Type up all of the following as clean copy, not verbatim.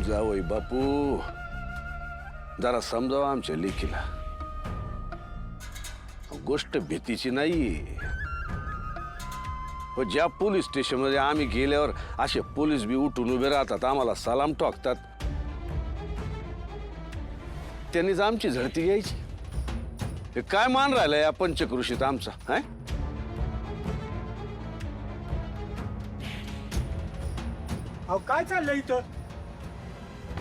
जावई बापू जरा समजावा आमच्या लेकीला गोष्ट भीतीची नाही पण ज्या पोलीस स्टेशन मध्ये आम्ही गेल्यावर असे पोलीस बी उठून उभे राहतात आम्हाला सलाम ठोकतात त्यांनीच आमची झडती घ्यायची हे काय मान राहिलं या पंचकृषीत आमचा हाय अहो काय चाललंय इथं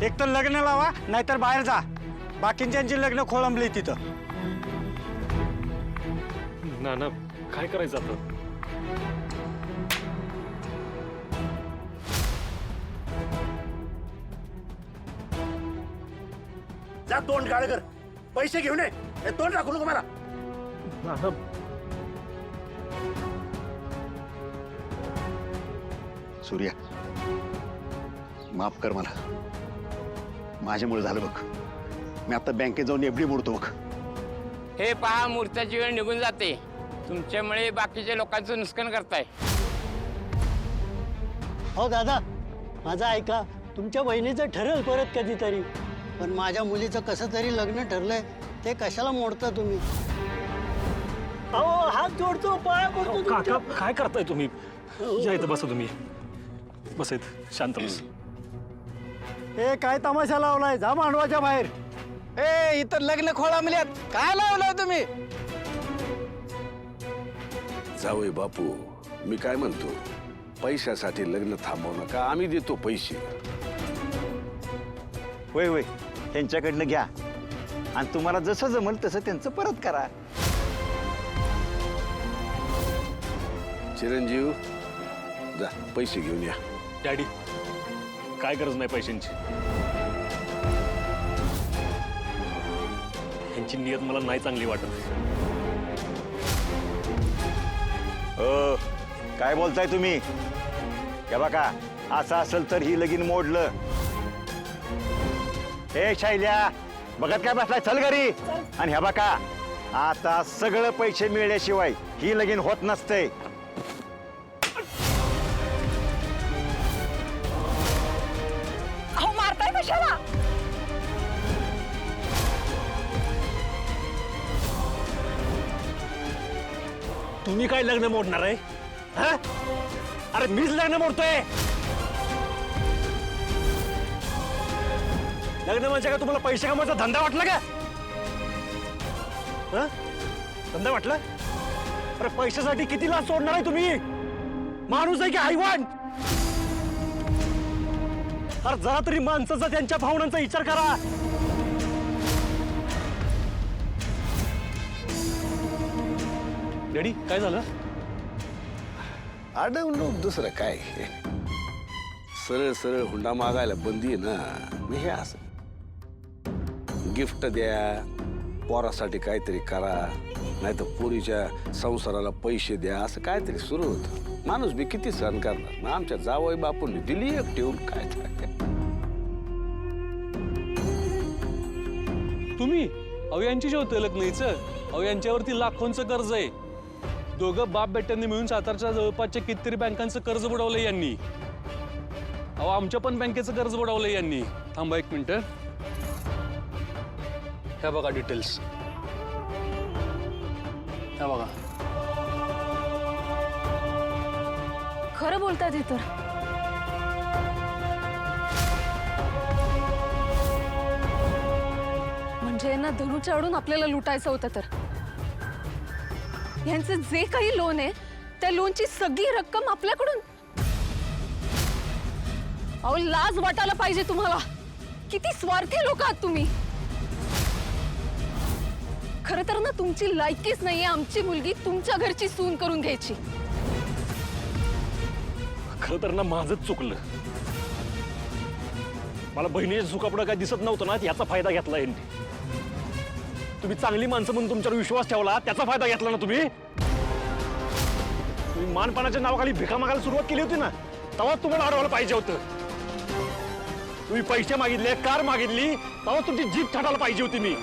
एक तर लग्न लावा नाहीतर बाहेर जा बाकींची लग्न खोळंबली तिथं ना काय करायचं आता जा तोंड काळ कर पैसे घेऊन ये हे तोंड राखू नको मला सूर्या माफ कर मला माझ्यामुळे झालं बघ मी आता बँकेत जाऊन एफडी मोडतो बघ हे पहा मुहूर्ताची वेळ निघून जाते तुमच्यामुळे बाकीच्या लोकांचं नुकसान करताय हो दादा माझं ऐका तुमच्या बहिणीचं ठरेल परत कधीतरी पण माझ्या मुलीचं कसं तरी लग्न ठरलंय ते कशाला मोडता तुम्ही अहो हात जोडतो पाया पडतो काका काय करताय तुम्ही या इथं बसा तुम्ही बस इथं शांत बस हे काय तमाशा लावलाय जा मांडवाच्या बाहेर ए इतर लग्न खोळंबल्यात काय लावलं तुम्ही जावई बापू मी काय म्हणतो पैशासाठी लग्न थांबवू नका आम्ही देतो पैसे होय होय त्यांच्याकडनं घ्या आणि तुम्हाला जसं जमल तसं त्यांचं परत करा चिरंजीव जा पैसे घेऊन या डॅडी काय गरज नाही पैशांची यांची नियत मला नाही चांगली वाटत हो काय बोलताय तुम्ही हे बघा असं असेल तर ही लगीन मोडलं हे शैल्या बघत काय बसलाय चल घरी आणि हे बघा आता सगळं पैसे मिळल्याशिवाय ही लगीन होत नसते अहो मारताय कशाला तुम्ही काय लग्न मोडणार आहे हा अरे मीच लग्न मोडतोय लग्न म्हणजे काय तुम्हाला पैसे कमवायचा धंदा वाटला का हा धंदा वाटला अरे पैशासाठी किती लाच सोडणार आहे तुम्ही माणूस आहे की हैवान अरे जरा तरी माणसाचा त्यांच्या भावनांचा विचार करा डॅडी काय झालं अडवणूक दुसरं काय सरळ सरळ हुंडा मागायला बंदी आहे ना मी हे असं गिफ्ट द्या पोरासाठी काहीतरी करा नाही तर पोरीच्या संसाराला पैसे द्या असं काहीतरी सुरू होतं माणूस बी किती सहन करणार मग आमच्या जावई बापूंनी दिली एक ठेवून काय तुम्ही अहो यांची जेवतोय लग्नाचं अहो यांच्यावरती लाखोंचं कर्ज आहे दोघं बाप बेट्यांनी मिळून सातारच्या जवळपासच्या कितीतरी बँकांचं कर्ज बुडवलंय यांनी अहो आमच्या पण बँकेचं कर्ज बुडवलंय यांनी थांबा एक मिनिट ह्या बघा डिटेल्स ह्या बघा खरं बोलताय ते तर म्हणजे ना धनुच्या आडून आपल्याला लुटायचं होतं तर यांचं जे काही लोन आहे त्या लोनची सगळी रक्कम आपल्याकडून अहो लाज वाटायला पाहिजे तुम्हाला किती स्वार्थी लोक आहात तुम्ही खरं तर ना तुमची लायकीच नाहीये आमची मुलगी तुमच्या घरची सून करून घ्यायची खरं तर ना माझंच चुकलं मला बहिणीच्या सुखापुढं काय दिसत नव्हतं ना याचा फायदा घेतला यांनी तुम्ही चांगली माणसं म्हणून तुमच्यावर विश्वास ठेवला त्याचा फायदा घेतला ना तुम्ही मानपणाच्या नावाखाली भिका मागायला सुरुवात केली होती ना तेव्हा तुम्हाला अडवायला पाहिजे होतं तुम्ही पैसे मागितले कार मागितली तेव्हा तुमची जीभ छाटायला पाहिजे होती मी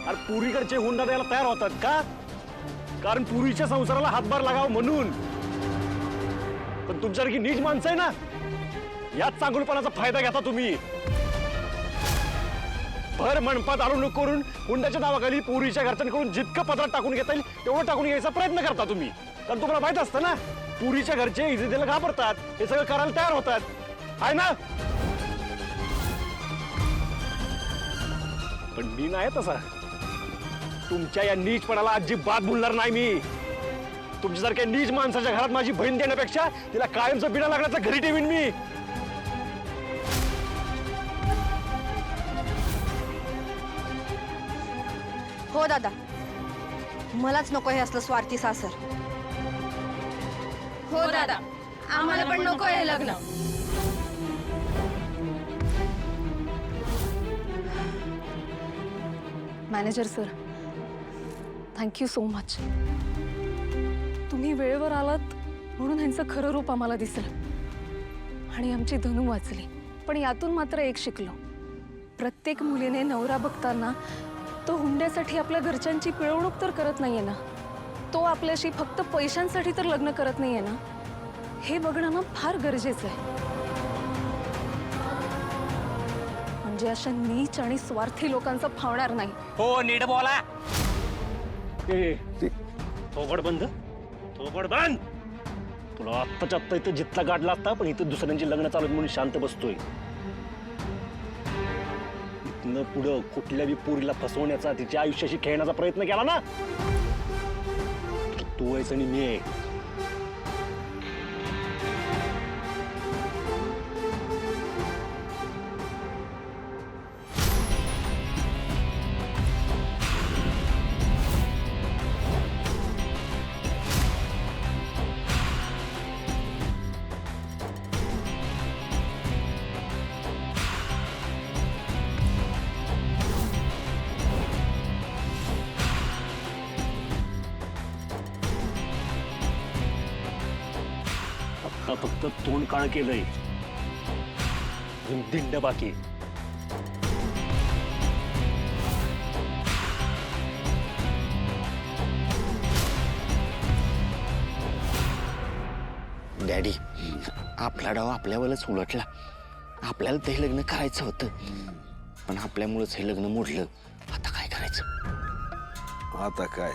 अरे पुरीकडचे हुंडा द्यायला तयार होतात का कारण पुरीच्या संसाराला हातभार लागावं म्हणून पण तुमच्यासारखी नीट माणसं आहे ना याच चांगुलपणाचा फायदा घेता तुम्ही. भर मनपात आणून करून हुंड्याच्या नावाखाली पुरीच्या घरच्यांकडून जितकं पत्रात टाकून घेता येईल तेवढं टाकून घ्यायचा प्रयत्न करता तुम्ही. कारण तुम्हाला माहित असतं ना, पुरीच्या घरचे इज्जतीला घाबरतात, हे सगळं करायला तयार होतात, आहे ना. पण मी नाही तसा. तुमच्या या नीचपणाला अजिबात बोलणार नाही मी. तुमच्यासारख्या नीच माणसाच्या घरात माझी बहीण देण्यापेक्षा तिला कायमचं बिना लागण्याचं घरी ठेवीन मी. हो दादा, मलाच नको हे असलं स्वार्थी सासर. हो दादा, आम्हाला पण नको हे लग्न. Manager sir, thank you so much. तुम्ही वेळेवर आलात म्हणून ह्यांचं खरं रूप आम्हाला दिसलं आणि आमची धनू वाचली. पण यातून मात्र एक शिकलो, प्रत्येक मुलीने नवरा बघताना तो हुंड्यासाठी आपल्या घरच्यांची पिळवणूक तर करत नाहीये ना, तो आपल्याशी फक्त पैशांसाठी तर लग्न करत नाहीये ना, हे बघणं ना फार गरजेचं आहे. म्हणजे अशा नीच आणि स्वार्थी लोकांचा फावणार नाही. हो, नीट बोला. थोबड बंद, थोबड बंद. तुला आत्ताच्या आत्ता इथं जितला गाडला असता, पण इथं दुसऱ्यांची लग्न चालू म्हणून शांत बसतोय. इथनं पुढं कुठल्या बी पोरीला फसवण्याचा, तिच्या आयुष्याशी खेळण्याचा प्रयत्न केला ना, तर तू आहेस आणि मी आहे. आता फक्त तोंड काळ केलंय, दिंड बाकी. डॅडी, आपला डाव आपल्यावरच उलटला. आपल्याला ते लग्न करायचं होतं, पण आपल्यामुळेच हे लग्न मोडलं. आता काय करायचं? आता काय,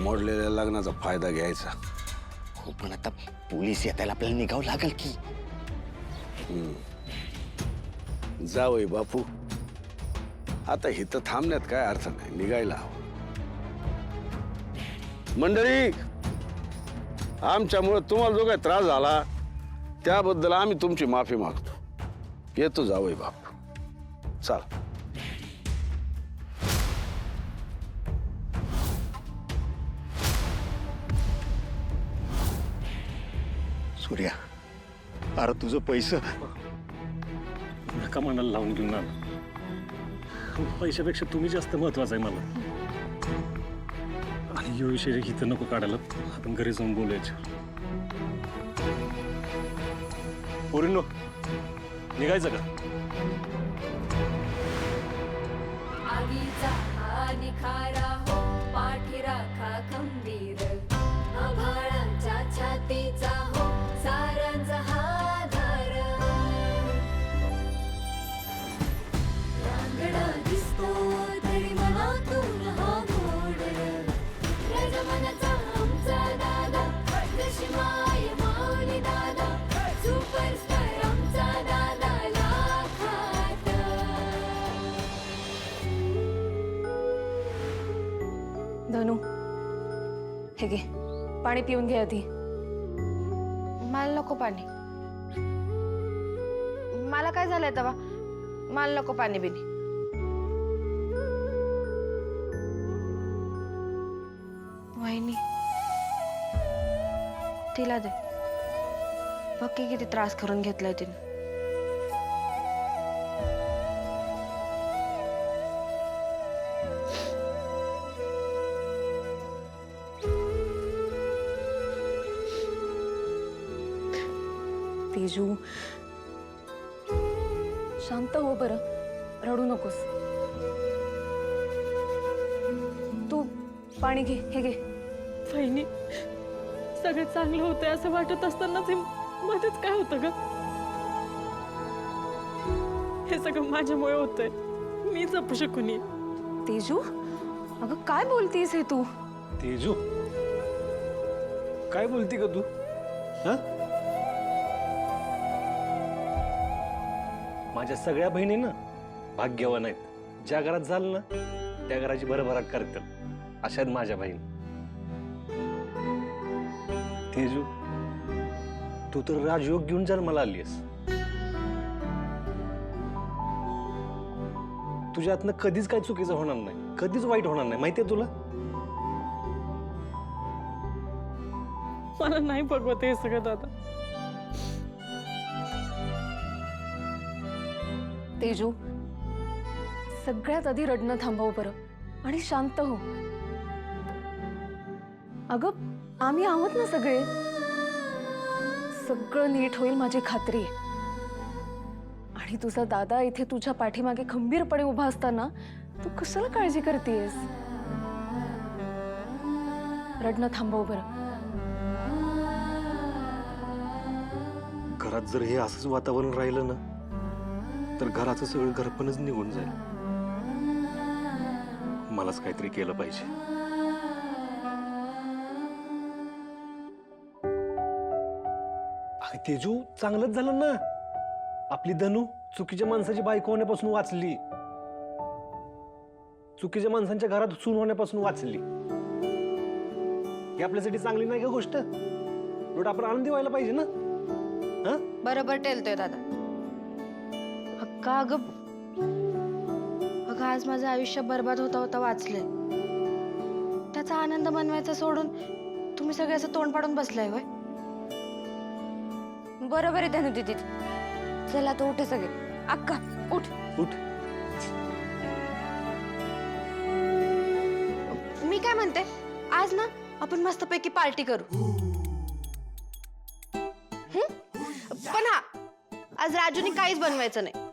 मोडलेल्या लग्नाचा फायदा घ्यायचा. हो, पण आता पोलीस येतायला आपल्याला निघावं लागेल की. जावई बापू, आता इथं थांबण्यात काय अर्थ नाही, निघायला हवं. मंडळी, आमच्यामुळे तुम्हाला जो काही त्रास झाला त्याबद्दल आम्ही तुमची माफी मागतो. येतो जावई बापू, चल. सूर्या, अरे तुझं पैसे नका मनाला लावून घेऊन ना. पैशापेक्षा तुम्ही जास्त महत्वाचं आहे मला. आणि यो विषय इथं नको काढायला, आपण घरी जाऊन बोलायचं. पोरींनो, निघायचं का? आगीचा हा निखारा हो, पाठी राखा खंबीर. आभाळांच्या छातीचा हो, सारांचा हा धार. रांगडा दिसतो तरी मनातून हा गोड. रजमनाचा आमचा दादा, जशी माय माऊली दादा. सुपरस्टार आमचा दादा लाखात. धनू, हे घे पाणी पिऊन घे आधी. मला नको पाणी. मला काय झालंय तेव्हा? मला नको पाणी बिनी. वहिनी, तिला दे. बघ की किती त्रास करून घेतलाय तिने. तेजू, शांत हो बरं, रडू नकोस. तू पाणी घे, हे घे. वहिनी, सगळं चांगलं होतंय असं वाटत असतानाच मध्येच काय होतं ग? हे सगळं माझ्यामुळे होतंय. मी जपू शकून. तेजू, अगं काय बोलतीस हे तू? तेजू, काय बोलती का तू? हा? माझ्या सगळ्या बहिणी ना भाग्यवान आहेत. ज्या घरात झालं ना त्या घराची भरभराट करतात. अशा आहेत माझ्या बहिणी. तेजू, तू तर राजयोग घेऊन जन्माला आलीस. तुझ्यातनं कधीच काही चुकीचं होणार नाही, कधीच वाईट होणार नाही, माहितीये तुला? मला नाही बघवत हे सगळं दादा. तेजू, सगळ्यात आधी रडणं थांबव बरं आणि शांत हो. अगं आम्ही आहोत ना सगळे. सगळं नीट होईल माझी खात्री आहे. आणि तुझा दादा इथे तुझ्या पाठीमागे खंबीरपणे उभा असताना तू कशाला काळजी करतेस? रडणं थांबव बरं. घरात जर हे असंच वातावरण राहिलं ना तर घराचं सगळं घरपणच निघून जाईल. मलाच काहीतरी केलं पाहिजे. अरे तेजू, चांगलंच झालं ना. आपली धनू चुकीच्या माणसाची बायको होण्यापासून वाचली, चुकीच्या माणसांच्या घरात सून होण्यापासून वाचली. ही आपल्यासाठी चांगली नाही का गोष्ट? उलट आपण आनंदी व्हायला पाहिजे ना. बरोबर टेलतोय दादा. अक्का, अगं आज माझं आयुष्य बर्बाद होता होता वाचलंय. त्याचा आनंद बनवायचा सोडून तुम्ही सगळे असं तोंड पाडून बसलाय होय. बरोबर आहे धनु दीदी. चला तो उठे सगळे. अक्का उठ उठ. मी काय म्हणते, आज ना आपण मस्तपैकी पार्टी करू. पण हा, आज राजूने काहीच बनवायचं नाही,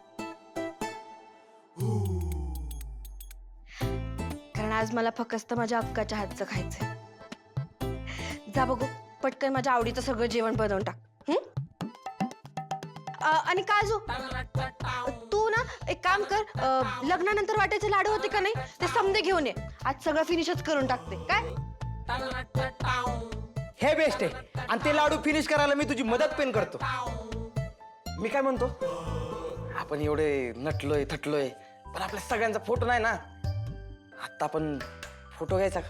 कारण आज मला फक्त माझ्या अक्काच्या हातचं खायचंय. जा बघू पटकन माझ्या आवडीचं सगळं जेवण बनवून टाक. आणि काजू, तू ना एक काम कर, लग्नानंतर वाटायचे लाडू होते का नाही ते समजे घेऊन ये. आज सगळं फिनिशच करून टाकते. काय हे बेस्ट आहे. आणि ते लाडू फिनिश करायला मी तुझी मदत पण करतो. मी काय म्हणतो, आपण एवढे नटलोय थटलोय पण आपल्या सगळ्यांचा फोटो नाही ना. आता आपण फोटो घ्यायचा का?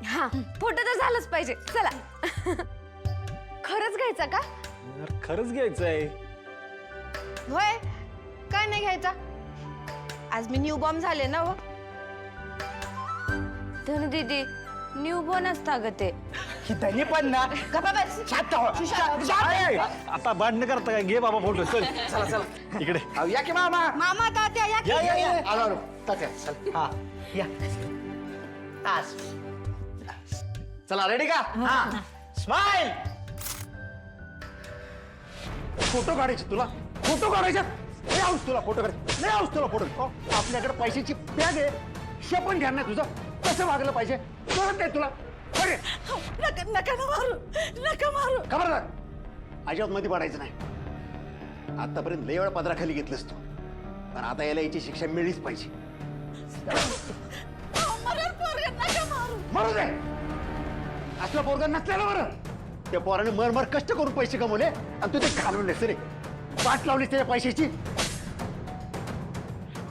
हा, फोटो तर झालंच पाहिजे. चला. खरंच घ्यायचा का? यार, खरंच घ्यायचंय. होय, काय नाही घ्यायचा? आज मी न्यू बॉर्न झाले ना. हो धनु दीदी, न्यू बॉर्न असता ग ते. त्यांनी पण ना. आता भांडण करता काय? घे बाबा फोटो. चल चला चला इकडे. या की मामा. मामा तात्या या की. आलो तात्या. चल. हा या. तास. चला रेडी का? हा. स्माइल. फोटो काढायचे तुला, फोटो काढायचे. नाही आऊस तुला फोटो काढायचे, नाही आऊस तुला फोटो. आपल्याकडे पैशाची बॅग आहे, हे पण घ्या ना तुझं. कसं वागलं पाहिजे कळत नाही तुला. नका नका मारू, नका मारू. खबरदार, अजिबात मध्ये पडायचं नाही. आतापर्यंत लय वेळा पदराखाली घेतलंस तू, पण आता याला याची शिक्षा मिळलीच पाहिजे. मरू दे. असलं पोरगं नसलेलं बरं. त्या पोराने मरमर कष्ट करून पैसे कमवले आणि तू ते घालवलेस रे. वाट लावलीस त्याच्या पैशाची.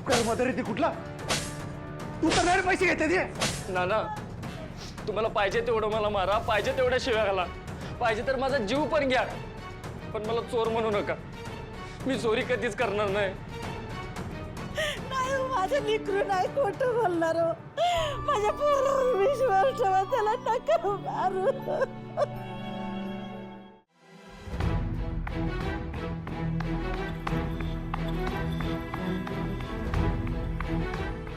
कर्मचारी ती कुठला? तू तर नाही पैसे घेते ते. नाना, तुम्हाला पाहिजे तेवढं मला मारा, पाहिजे तेवढ्या शिव्या घाला, पाहिजे तर माझा जीव पण घ्या, पण मला चोर म्हणू नका. मी चोरी कधीच करणार नाही. नाही, माझं लेकरू नाही खोटं बोलणार. माझ्या पोरावर विश्वास ठेवा, त्याला नका मारू.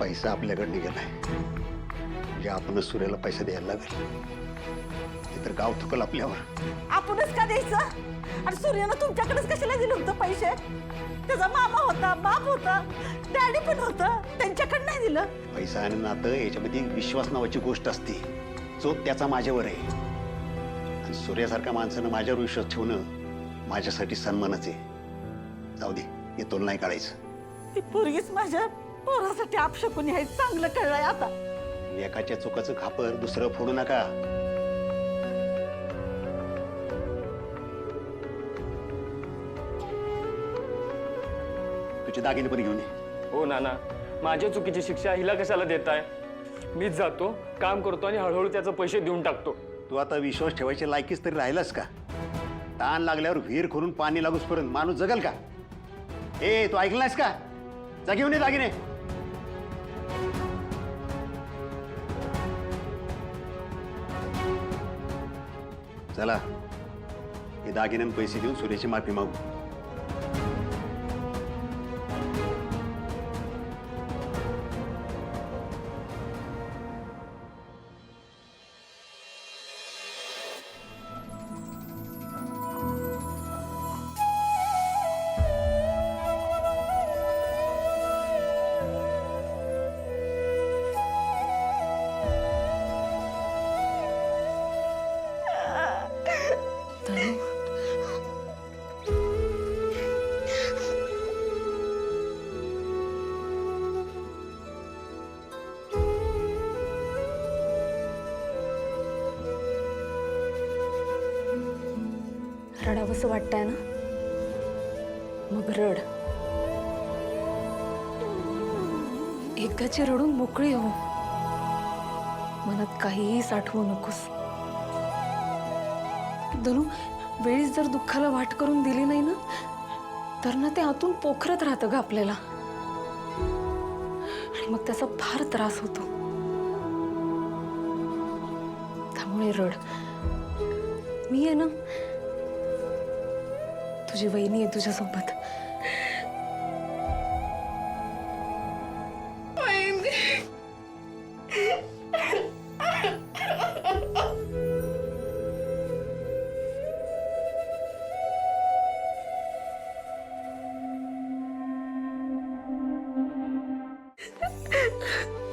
पैसा आपल्याकडे गेलाय म्हणजे आपणच सूर्याला पैसा द्यायला लागेल. तर गाव थुकल आपल्यावर. आपणच का द्यायचं? आणि सूर्यानं तुमच्याकडेच कशाला दिलं होतं पैसे? त्याचा मामा होता, बाप होता, डॅडी पण होता, त्यांच्याकडे नाही दिलं. पैसा आणि नातं याच्यामध्ये विश्वास नावाची गोष्ट असते, जो त्याचा माझ्यावर आहे. आणि सूर्यासारख्या माणसानं माझ्यावर विश्वास ठेवणं माझ्यासाठी सन्मानाचे. जाऊ दे, हे तोल नाही काढायचं. ती पोरगीच माझ्या पोरासाठी आपशकून हे चांगलं कळलंय आता. एकाच्या चुकाचं खापर दुसरं फोडू नका. तुझे दागिने पण घेऊन ये. हो नाना, माझ्या चुकीची शिक्षा हिला कशाला देताय? मीच जातो, काम करतो आणि हळूहळू त्याचे पैसे देऊन टाकतो. तू आता विश्वास ठेवायची लायकीच तरी राहिलास का? ताण लागल्यावर विहीर खोलून पाणी लागूसपर्यंत माणूस जगल का? ए, तू ऐकलं नाहीस का? जा घेऊन ये दागिने. चला, हे दागिने आणि पैसे देऊन सूर्याची माफी मागू. रडावंसं वाटतंय ना, मग रड. एकदाची रडून मोकळी हो. मनात काहीही साठवू नकोस. धनु, वेळीच जर दुःखाला वाट करून दिली नाही ना, तर ना ते आतून पोखरत राहतं ग आपल्याला, आणि मग त्याचा फार त्रास होतो. त्यामुळे रड. मी आहे ना, तुझी वहिनी आहे तुझ्यासोबत.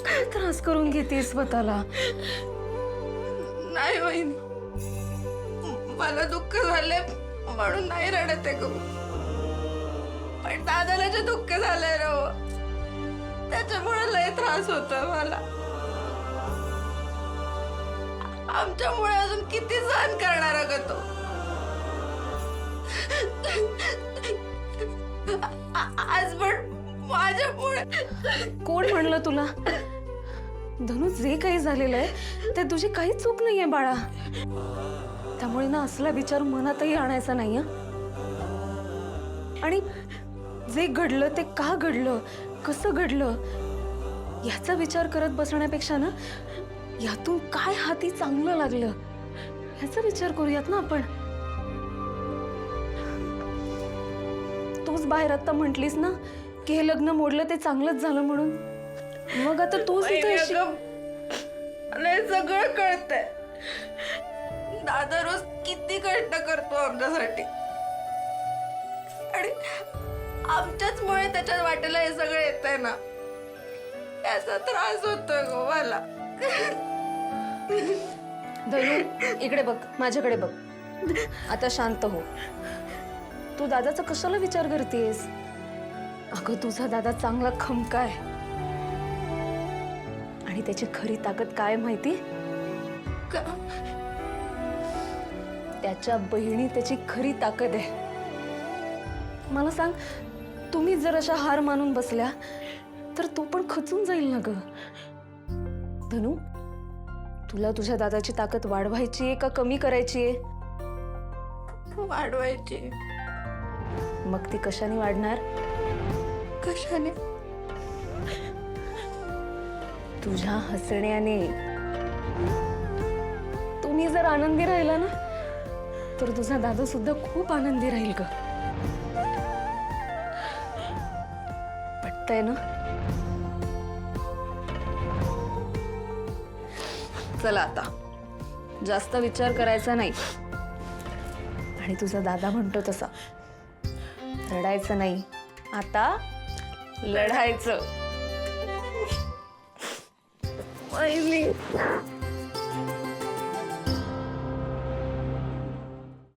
काय त्रास करून घेतेस स्वतःला? नाही वहिनी, मला दुःख झालंय म्हणून नाही रडत आहे ग. पण दादाला जे दुःख झालंय ना, त्याच्यामुळे लय त्रास होतोय मला. आमच्यामुळे अजून किती सहन करणार ग तो. आज पण माझ्यामुळे. कोण म्हणलं तुला? धनु, जे काही झालेलं आहे ते तुझी काहीच चूक नाहीये बाळा. त्यामुळे ना असला विचार मनातही आणायचा नाही. आणि जे घडलं ते का घडलं, कसं घडलं, याचा विचार करत बसण्यापेक्षा ना, यातून काय हाती चांगलं लागलं याचा विचार करूयात ना आपण. तूच बाहेर आता म्हटलीस ना की हे लग्न मोडलं ते चांगलंच झालं म्हणून. मग आता तूच इथे सगळं कळतंय. दादा रोज किती कष्ट करतो आमच्यासाठी, आणि आमच्याच मुळे त्याच्या वाटेला हे सगळं येतंय ना, त्याचा त्रास होतोय गो मला. धनु, इकडे बघ, माझ्याकडे बघ. आता शांत हो. तू दादाचा कशाला विचार करतेस? अगं, तुझा दादा चांगला खमकाय, आणि त्याची खरी ताकद काय माहिती? त्याच्या बहिणी त्याची खरी ताकद आहे. मला सांग, तुम्ही जर अशा हार मानून बसल्या तर तो पण खचून जाईल ना ग. धनु, तुला तुझ्या दादाची ताकद वाढवायची आहे का कमी करायची आहे? वाढवायची. मग ती कशाने वाढणार? कशाने? तुझ्या हसण्याने. तुम्ही जर आनंदी राहिला ना, तर तुझा दादा सुद्धा खूप आनंदी राहील ग. पटतंय ना? चला आता, जास्त विचार करायचा नाही. आणि तुझा दादा म्हणतो तसा रडायचं नाही, आता लढायचं.